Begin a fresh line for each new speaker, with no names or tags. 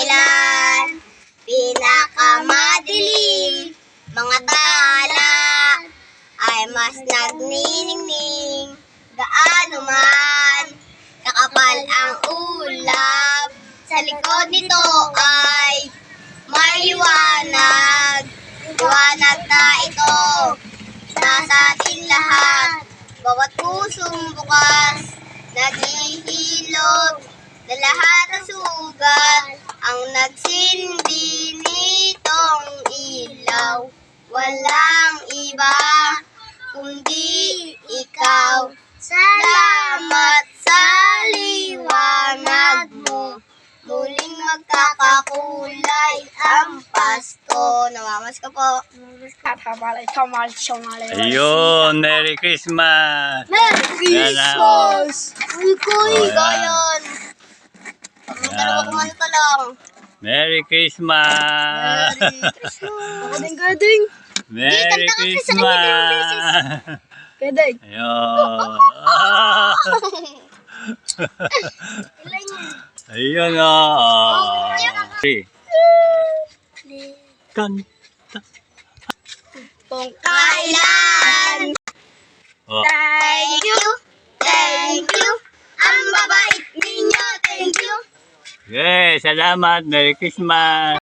kailan pinakamadilim, mga tala ay mas nagniningning. Gaano man kakapal ang ulap, sa likod nito ay may liwanag. Liwanag na ito nasa ating lahat. Bawat pusong bukas naghihilot na lahat ng sugat ang nagsindi nitong ilaw. Walang iba kundi ikaw. Salamat sa liwanag mo. Muling magkakakulay ang Pasko. Namamas ka po.
Ayun, Merry Christmas!
Merry Christmas! Uy, kuy,
Oh, yan.
gayon. Dalawa kumanta lang.
Merry Christmas!
Gading.
Merry Christmas!
Gading.
Ayun. Ayun o. Kanta.
Kung kailan.
Oh.
Thank you. Ang babait ninyo. Thank you.
Okay, salamat. Merry Christmas.